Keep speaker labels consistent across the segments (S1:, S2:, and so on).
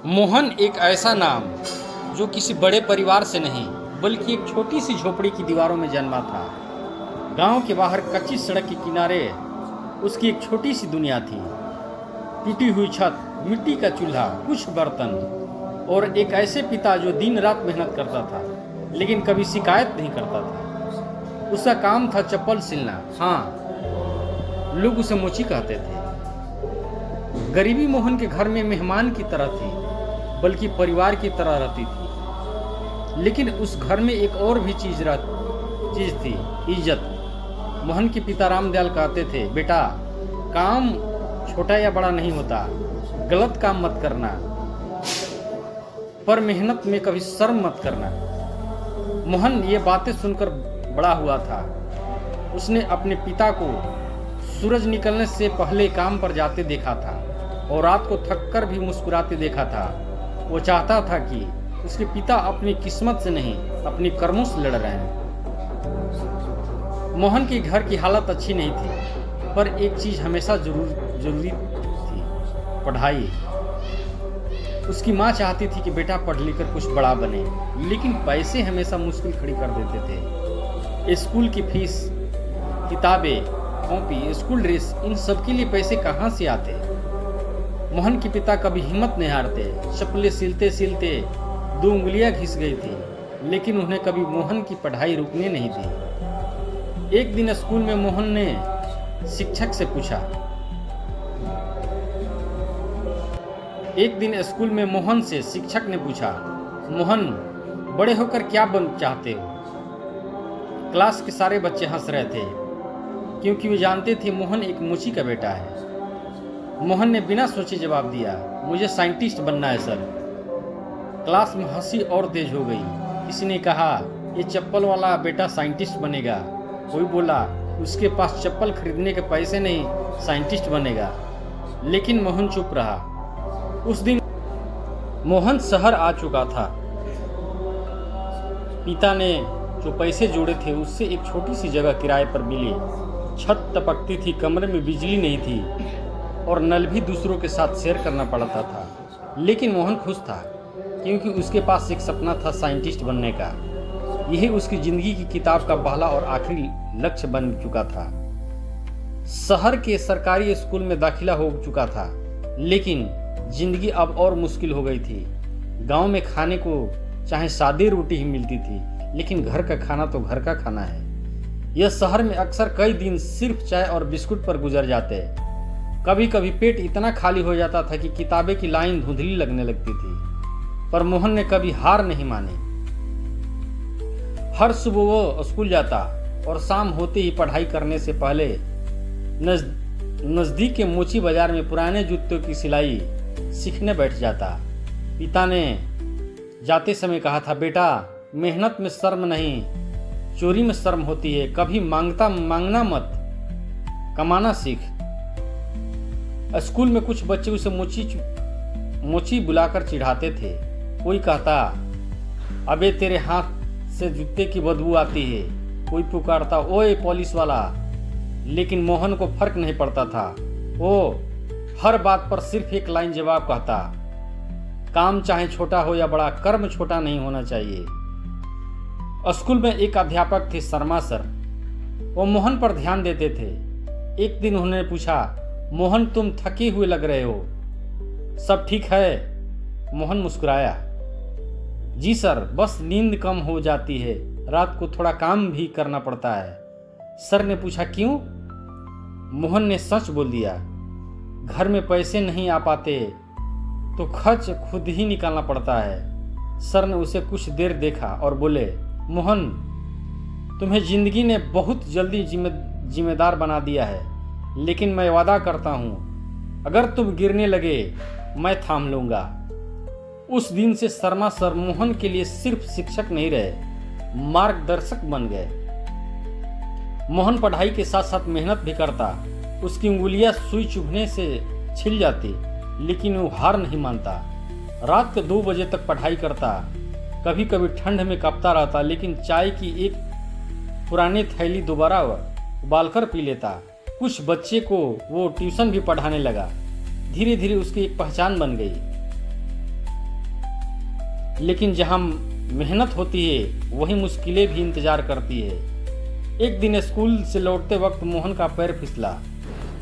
S1: मोहन एक ऐसा नाम जो किसी बड़े परिवार से नहीं बल्कि एक छोटी सी झोपड़ी की दीवारों में जन्मा था। गांव के बाहर कच्ची सड़क के किनारे उसकी एक छोटी सी दुनिया थी। टूटी हुई छत, मिट्टी का चूल्हा, कुछ बर्तन और एक ऐसे पिता जो दिन रात मेहनत करता था लेकिन कभी शिकायत नहीं करता था। उसका काम था चप्पल सिलना। हाँ, लोग उसे मोची कहते थे। गरीबी मोहन के घर में मेहमान की तरह थी बल्कि परिवार की तरह रहती थी। लेकिन उस घर में एक और भी चीज थी, इज्जत। मोहन के पिता रामदयाल कहते थे, बेटा, काम छोटा या बड़ा नहीं होता, गलत काम मत करना, पर मेहनत में कभी शर्म मत करना। मोहन ये बातें सुनकर बड़ा हुआ था। उसने अपने पिता को सूरज निकलने से पहले काम पर जाते देखा था और रात को थक कर भी मुस्कुराते देखा था। वो चाहता था कि उसके पिता अपनी किस्मत से नहीं, अपनी कर्मों से लड़ रहे हैं। मोहन के घर की हालत अच्छी नहीं थी, पर एक चीज हमेशा जरूरी थी, पढ़ाई। उसकी माँ चाहती थी कि बेटा पढ़ लिख कर कुछ बड़ा बने, लेकिन पैसे हमेशा मुश्किल खड़ी कर देते थे। स्कूल की फीस, किताबें, कॉपी, स्कूल ड्रेस, इन सब के लिए पैसे कहाँ से आते? मोहन के पिता कभी हिम्मत नहीं हारते। चप्पलें सिलते सिलते 2 उंगलियां घिस गई थी, लेकिन उन्हें कभी मोहन की पढ़ाई रुकने नहीं दी। एक दिन स्कूल में मोहन ने शिक्षक से पूछा मोहन, बड़े होकर क्या बन चाहते हो? क्लास के सारे बच्चे हंस रहे थे क्योंकि वे जानते थे मोहन एक मुची का बेटा है। मोहन ने बिना सोचे जवाब दिया, मुझे साइंटिस्ट बनना है सर। क्लास में हंसी और तेज हो गई। किसी ने कहा, ये चप्पल वाला बेटा साइंटिस्ट बनेगा। कोई बोला, उसके पास चप्पल खरीदने के पैसे नहीं, साइंटिस्ट बनेगा। लेकिन मोहन चुप रहा। उस दिन मोहन शहर आ चुका था। पिता ने जो पैसे जोड़े थे उससे एक छोटी सी जगह किराए पर मिली। छत टपकती थी, कमरे में बिजली नहीं थी और नल भी दूसरों के साथ शेयर करना पड़ता था। लेकिन मोहन खुश था क्योंकि उसके पास एक सपना था, साइंटिस्ट बनने का। यही उसकी जिंदगी की किताब का पहला और आखिरी लक्ष्य बन चुका था। शहर के सरकारी स्कूल में दाखिला हो चुका था, लेकिन जिंदगी अब और मुश्किल हो गई थी। गांव में खाने को चाहे सादी रोटी ही मिलती थी, लेकिन घर का खाना तो घर का खाना है। यह शहर में अक्सर कई दिन सिर्फ चाय और बिस्कुट पर गुजर जाते। कभी कभी पेट इतना खाली हो जाता था कि किताबें की लाइन धुंधली लगने लगती थी, पर मोहन ने कभी हार नहीं मानी। हर सुबह वो स्कूल जाता और शाम होते ही पढ़ाई करने से पहले नजदीक के मोची बाजार में पुराने जूतों की सिलाई सीखने बैठ जाता। पिता ने जाते समय कहा था, बेटा, मेहनत में शर्म नहीं, चोरी में शर्म होती है। कभी मांगना मत, कमाना सीख। स्कूल में कुछ बच्चे उसे मोची बुलाकर चिढ़ाते थे। कोई कहता, अबे तेरे हाथ से जूते की बदबू आती है। कोई पुकारता, ओए पुलिस वाला। लेकिन मोहन को फर्क नहीं पड़ता था। वो हर बात पर सिर्फ एक लाइन जवाब कहता, काम चाहे छोटा हो या बड़ा, कर्म छोटा नहीं होना चाहिए। स्कूल में एक अध्यापक थे, शर्मा सर। वो मोहन पर ध्यान देते थे। एक दिन उन्होंने पूछा, मोहन, तुम थके हुए लग रहे हो, सब ठीक है? मोहन मुस्कुराया, जी सर, बस नींद कम हो जाती है, रात को थोड़ा काम भी करना पड़ता है। सर ने पूछा, क्यों? मोहन ने सच बोल दिया, घर में पैसे नहीं आ पाते तो खर्च खुद ही निकालना पड़ता है। सर ने उसे कुछ देर देखा और बोले, मोहन, तुम्हें जिंदगी ने बहुत जल्दी जिम्मेदार बना दिया है, लेकिन मैं वादा करता हूं, अगर तुम गिरने लगे मैं थाम लूंगा। उस दिन से शर्मा सर मोहन के लिए सिर्फ शिक्षक नहीं रहे, मार्गदर्शक बन गए। मोहन पढ़ाई के साथ साथ मेहनत भी करता। उसकी उंगलियां सुई चुभने से छिल जाती, लेकिन वो हार नहीं मानता। रात के 2 बजे तक पढ़ाई करता। कभी कभी ठंड में कांपता रहता, लेकिन चाय की एक पुरानी थैली दोबारा उबालकर पी लेता। कुछ बच्चे को वो ट्यूशन भी पढ़ाने लगा। धीरे धीरे उसकी एक पहचान बन गई। लेकिन जहाँ मेहनत होती है वही मुश्किलें भी इंतजार करती है। एक दिन स्कूल से लौटते वक्त मोहन का पैर फिसला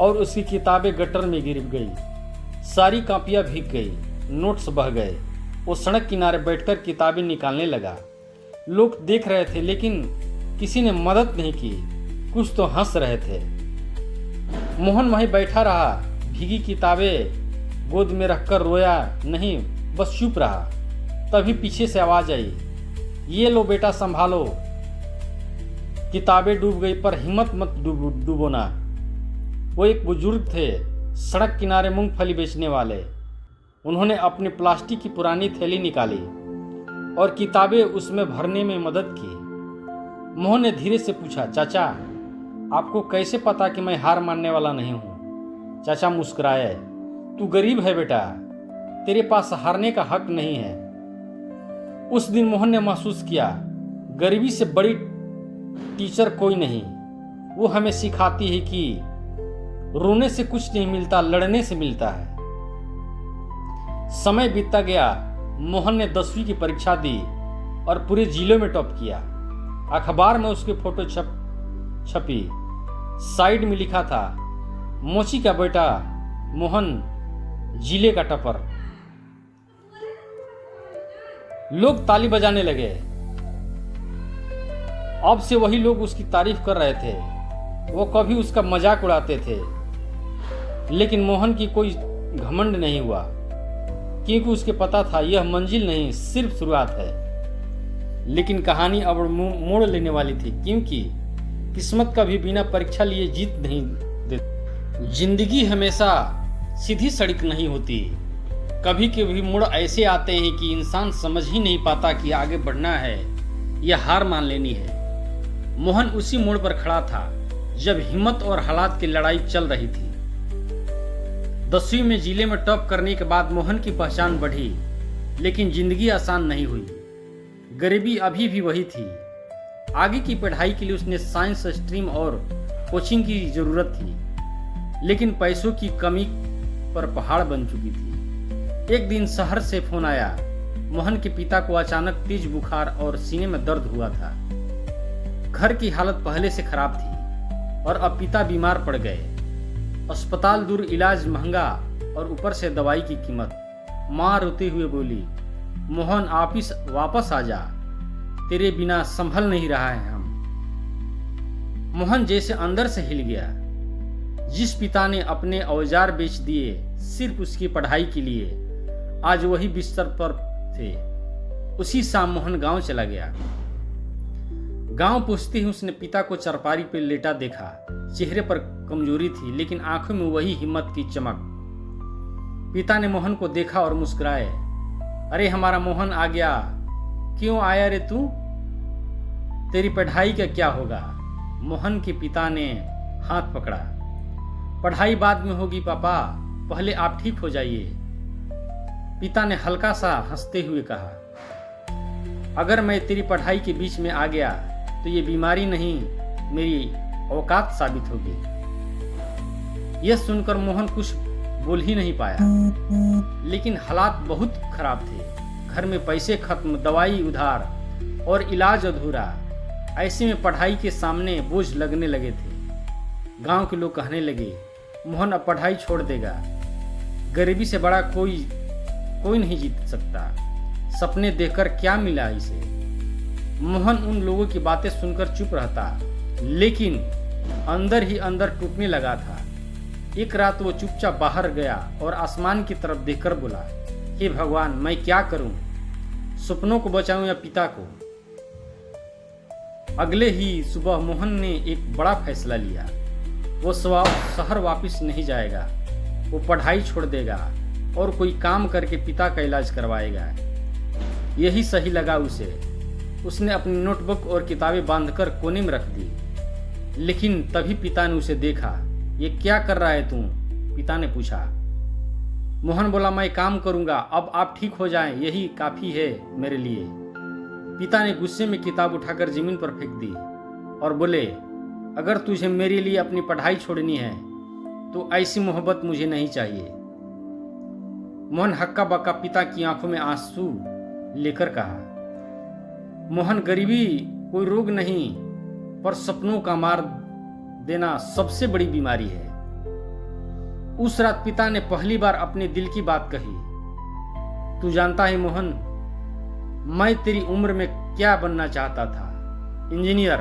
S1: और उसकी किताबें गटर में गिर गई। सारी कापियाँ भीग गई, नोट्स बह गए। वो सड़क किनारे बैठकर किताबें निकालने लगा। लोग देख रहे थे लेकिन किसी ने मदद नहीं की। कुछ तो हंस रहे थे। मोहन वहीं बैठा रहा, भीगी किताबें गोद में रखकर रोया नहीं, बस चुप रहा। तभी पीछे से आवाज आई, ये लो बेटा संभालो, किताबें डूब गई पर हिम्मत मत डूबो ना। वो एक बुजुर्ग थे, सड़क किनारे मूंगफली बेचने वाले। उन्होंने अपनी प्लास्टिक की पुरानी थैली निकाली और किताबें उसमें भरने में मदद की। मोहन ने धीरे से पूछा, चाचा आपको कैसे पता कि मैं हार मानने वाला नहीं हूँ? चाचा मुस्कुराए, तू गरीब है बेटा, तेरे पास हारने का हक नहीं है। उस दिन मोहन ने महसूस किया, गरीबी से बड़ी टीचर कोई नहीं। वो हमें सिखाती है कि रोने से कुछ नहीं मिलता, लड़ने से मिलता है। समय बीतता गया। मोहन ने 10वीं की परीक्षा दी और पूरे जिले में टॉप किया। अखबार में उसकी फोटो छपी। साइड में लिखा था, मोची का बेटा मोहन जिले का टॉपर। लोग ताली बजाने लगे। अब से वही लोग उसकी तारीफ कर रहे थे। वो कभी उसका मजाक उड़ाते थे, लेकिन मोहन की कोई घमंड नहीं हुआ, क्योंकि उसके पता था यह मंजिल नहीं, सिर्फ शुरुआत है। लेकिन कहानी अब मोड़ लेने वाली थी, क्योंकि किस्मत कभी बिना परीक्षा लिए जीत नहीं देती। जिंदगी हमेशा सीधी सड़क नहीं होती। कभी कभी मोड़ ऐसे आते हैं कि इंसान समझ ही नहीं पाता कि आगे बढ़ना है या हार मान लेनी है। मोहन उसी मोड़ पर खड़ा था जब हिम्मत और हालात की लड़ाई चल रही थी। 10वीं में जिले में टॉप करने के बाद मोहन की पहचान बढ़ी, लेकिन जिंदगी आसान नहीं हुई। गरीबी अभी भी वही थी। आगे की पढ़ाई के लिए उसने साइंस स्ट्रीम और कोचिंग की जरूरत थी, लेकिन पैसों की कमी पर पहाड़ बन चुकी थी। एक दिन शहर से फोन आया। मोहन के पिता को अचानक तेज बुखार और सीने में दर्द हुआ था। घर की हालत पहले से खराब थी और अब पिता बीमार पड़ गए। अस्पताल दूर, इलाज महंगा और ऊपर से दवाई की कीमत। माँ रोते हुए बोली, मोहन वापस आ जा, तेरे बिना संभल नहीं रहा है हम। मोहन जैसे अंदर से हिल गया। जिस पिता ने अपने औजार बेच दिए सिर्फ उसकी पढ़ाई के लिए, आज वही बिस्तर पर थे। उसी शाम मोहन गांव चला गया। गांव पहुंचते ही उसने पिता को चरपारी पर लेटा देखा। चेहरे पर कमजोरी थी, लेकिन आंखों में वही हिम्मत की चमक। पिता ने मोहन को देखा और मुस्कुराए, अरे हमारा मोहन आ गया, क्यों आया रे तू? तेरी पढ़ाई का क्या होगा? मोहन के पिता ने हाथ पकड़ा। पढ़ाई बाद में होगी पापा, पहले आप ठीक हो जाइए। पिता ने हल्का सा हंसते हुए कहा, अगर मैं तेरी पढ़ाई के बीच में आ गया तो ये बीमारी नहीं, मेरी औकात साबित होगी। यह सुनकर मोहन कुछ बोल ही नहीं पाया, लेकिन हालात बहुत खराब थे। घर में पैसे खत्म, दवाई उधार और इलाज अधूरा। ऐसे में पढ़ाई के सामने बोझ लगने लगे थे। गांव के लोग कहने लगे, मोहन अब पढ़ाई छोड़ देगा। गरीबी से बड़ा कोई नहीं जीत सकता। सपने देखकर क्या मिला इसे? मोहन उन लोगों की बातें सुनकर चुप रहता, लेकिन अंदर ही अंदर टूटने लगा था। एक रात वो चुपचाप बाहर गया और आसमान की तरफ देखकर बोला, हे भगवान, मैं क्या करूं? सपनों को बचाऊं या पिता को? अगले ही सुबह मोहन ने एक बड़ा फैसला लिया। वो शहर वापस नहीं जाएगा। वो पढ़ाई छोड़ देगा और कोई काम करके पिता का इलाज करवाएगा। यही सही लगा उसे। उसने अपनी नोटबुक और किताबें बांधकर कोने में रख दी। लेकिन तभी पिता ने उसे देखा। ये क्या कर रहा है तू? पिता ने पूछा। मोहन बोला, मैं काम करूंगा, अब आप ठीक हो जाएं, यही काफी है मेरे लिए। पिता ने गुस्से में किताब उठाकर जमीन पर फेंक दी और बोले, अगर तुझे मेरे लिए अपनी पढ़ाई छोड़नी है तो ऐसी मोहब्बत मुझे नहीं चाहिए। मोहन हक्का बक्का, पिता की आंखों में आंसू लेकर कहा, मोहन, गरीबी कोई रोग नहीं, पर सपनों का मार देना सबसे बड़ी बीमारी है। उस रात पिता ने पहली बार अपने दिल की बात कही। तू जानता है मोहन, मैं तेरी उम्र में क्या बनना चाहता था, इंजीनियर,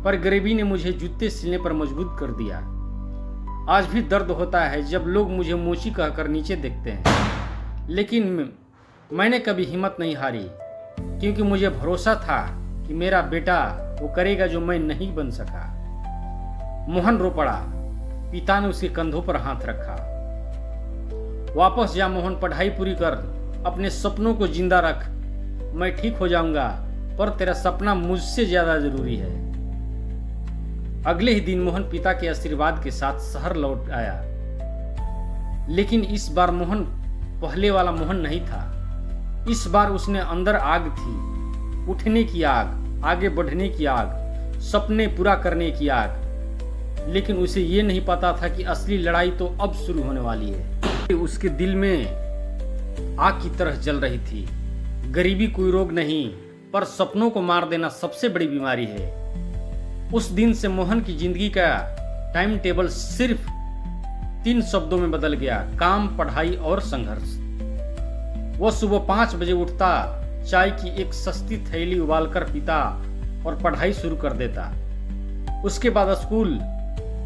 S1: पर गरीबी ने मुझे जूते सिलने पर मजबूर कर दिया। आज भी दर्द होता है जब लोग मुझे मोची कहकर नीचे देखते हैं, लेकिन मैंने कभी हिम्मत नहीं हारी, क्योंकि मुझे भरोसा था कि मेरा बेटा वो करेगा जो मैं नहीं बन सका। मोहन रो पड़ा। पिता ने उसके कंधों पर हाथ रखा। वापस जा मोहन, पढ़ाई पूरी कर, अपने सपनों को जिंदा रख। मैं ठीक हो जाऊंगा, पर तेरा सपना मुझसे ज्यादा जरूरी है। अगले ही दिन मोहन पिता के आशीर्वाद के साथ शहर लौट आया, लेकिन इस बार मोहन पहले वाला मोहन नहीं था। इस बार उसने अंदर आग थी, उठने की आग, आगे बढ़ने की आग, सपने पूरा करने की आग। लेकिन उसे ये नहीं पता था कि असली लड़ाई तो अब शुरू होने वाली है। उसके दिल में आग की तरह जल रही थी। गरीबी कोई रोग नहीं, पर सपनों को मार देना सबसे बड़ी बीमारी है। उस दिन से मोहन की जिंदगी का टाइम टेबल सिर्फ 3 शब्दों में बदल गया: काम, पढ़ाई और संघर्ष। वह सुबह 5 बजे उठता, चाय की एक सस्ती थैली उबालकर पीता और पढ़ाई शुरू कर देता। उसके बाद स्कूल,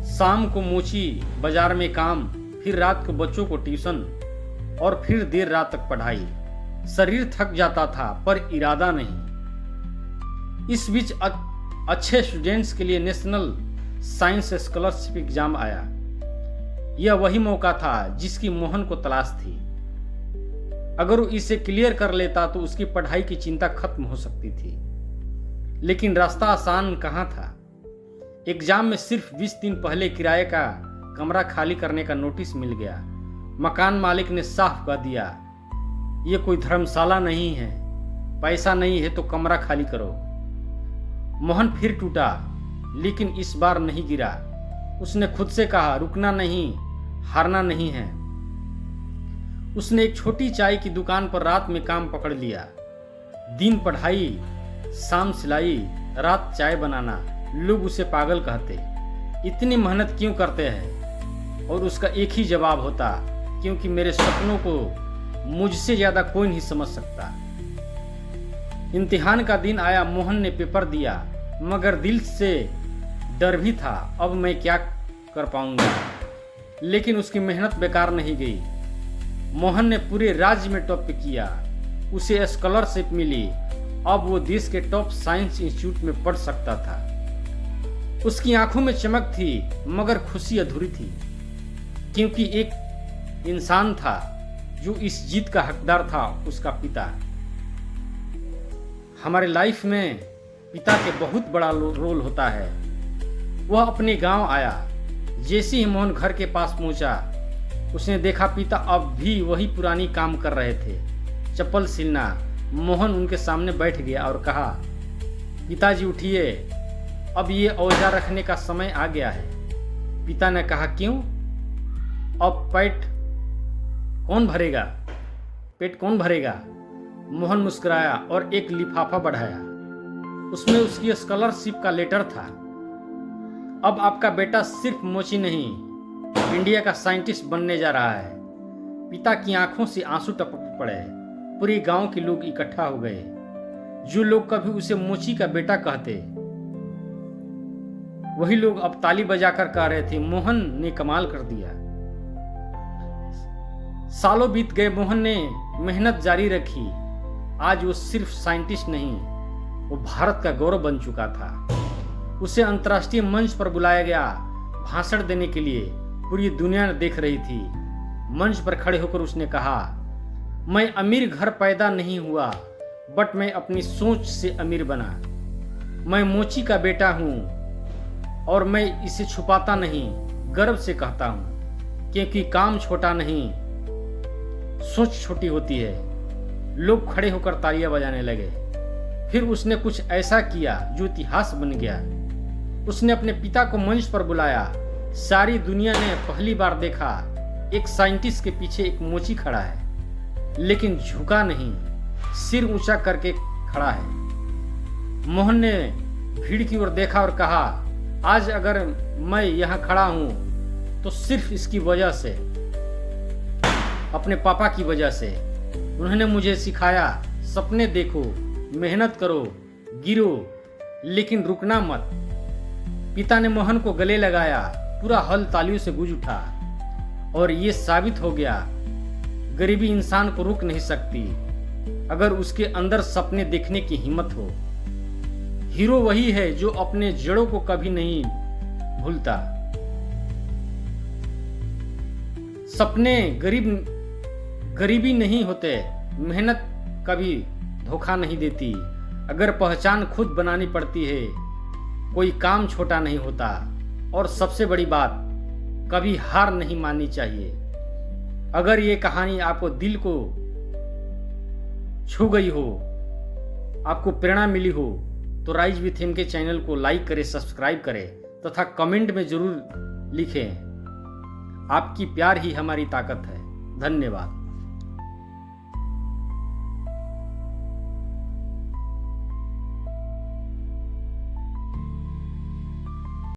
S1: शाम को मोची, बाजार में काम, फिर रात को बच्चों को ट्यूशन और फिर देर रात तक पढ़ाई। शरीर थक जाता था, पर इरादा नहीं। इस बीच अच्छे स्टूडेंट्स के लिए नेशनल साइंस स्कॉलरशिप एग्जाम आया। यह वही मौका था जिसकी मोहन को तलाश थी। अगर वो इसे क्लियर कर लेता तो उसकी पढ़ाई की चिंता खत्म हो सकती थी। लेकिन रास्ता आसान कहाँ था। एग्जाम में सिर्फ 20 दिन पहले किराए का कमरा खाली करने का नोटिस मिल गया। मकान मालिक ने साफ कह दिया, ये कोई धर्मशाला नहीं है, पैसा नहीं है तो कमरा खाली करो। मोहन फिर टूटा, लेकिन इस बार नहीं गिरा। उसने खुद से कहा, रुकना नहीं, हारना नहीं है। उसने एक छोटी चाय की दुकान पर रात में काम पकड़ लिया। दिन पढ़ाई, शाम सिलाई, रात चाय बनाना। लोग उसे पागल कहते, इतनी मेहनत क्यों करते हैं? और उसका एक ही जवाब होता, क्योंकि मेरे सपनों को मुझसे ज्यादा कोई नहीं समझ सकता। इम्तिहान का दिन आया। मोहन ने पेपर दिया, मगर दिल से डर भी था, अब मैं क्या कर पाऊंगा। लेकिन उसकी मेहनत बेकार नहीं गई। मोहन ने पूरे राज्य में टॉप किया। उसे स्कॉलरशिप मिली। अब वो देश के टॉप साइंस इंस्टीट्यूट में पढ़ सकता था। उसकी आंखों में चमक थी, मगर खुशी अधूरी थी, क्योंकि एक इंसान था जो इस जीत का हकदार था, उसका पिता। हमारे लाइफ में पिता के बहुत बड़ा रोल होता है। वह अपने गांव आया। जैसे ही मोहन घर के पास पहुंचा, उसने देखा पिता अब भी वही पुरानी काम कर रहे थे, चप्पल सिलना। मोहन उनके सामने बैठ गया और कहा, पिताजी उठिए, अब ये औजार रखने का समय आ गया है। पिता ने कहा, क्यों? अब पेट कौन भरेगा? मोहन मुस्कुराया और एक लिफाफा बढ़ाया। उसमें उसकी स्कॉलरशिप का लेटर था। अब आपका बेटा सिर्फ मोची नहीं, इंडिया का साइंटिस्ट बनने जा रहा है। पिता की आंखों से आंसू टपक पड़े। पूरे गांव के लोग इकट्ठा हो गए। जो लोग कभी उसे मोची का बेटा कहते, वही लोग अब ताली बजाकर कह रहे थे, मोहन ने कमाल कर दिया। सालों बीत गए। मोहन ने मेहनत जारी रखी। आज वो सिर्फ साइंटिस्ट नहीं, वो भारत का गौरव बन चुका था। उसे अंतर्राष्ट्रीय मंच पर बुलाया गया भाषण देने के लिए। पूरी दुनिया देख रही थी। मंच पर खड़े होकर उसने कहा, मैं अमीर घर पैदा नहीं हुआ, बट मैं अपनी सोच से अमीर बना। मैं मोची का बेटा हूं और मैं इसे छुपाता नहीं, गर्व से कहता हूं, क्योंकि काम छोटा नहीं, सोच छोटी होती है। लोग खड़े होकर तालियां बजाने लगे। फिर उसने कुछ ऐसा किया जो इतिहास बन गया। उसने अपने पिता को मंच पर बुलाया। सारी दुनिया ने पहली बार देखा एक साइंटिस्ट के पीछे एक मोची खड़ा है, लेकिन झुका नहीं, सिर ऊंचा करके खड़ा है। मोहन ने भीड़ की ओर देखा और कहा, आज अगर मैं यहाँ खड़ा हूँ तो सिर्फ इसकी वजह से, अपने पापा की वजह से। उन्होंने मुझे सिखाया, सपने देखो, मेहनत करो, गिरो, लेकिन रुकना मत। पिता ने मोहन को गले लगाया। पूरा हॉल तालियों से गूंज उठा और ये साबित हो गया, गरीबी इंसान को रुक नहीं सकती अगर उसके अंदर सपने देखने की हिम्मत हो। हीरो वही है जो अपने जड़ों को कभी नहीं भूलता। सपने गरीबी नहीं होते, मेहनत कभी धोखा नहीं देती। अगर पहचान खुद बनानी पड़ती है, कोई काम छोटा नहीं होता। और सबसे बड़ी बात, कभी हार नहीं माननी चाहिए। अगर ये कहानी आपको दिल को छू गई हो, आपको प्रेरणा मिली हो, तो राइज विथ हिम के चैनल को लाइक करें, सब्सक्राइब करें तथा कमेंट में जरूर लिखें। आपकी प्यार ही हमारी ताकत है। धन्यवाद।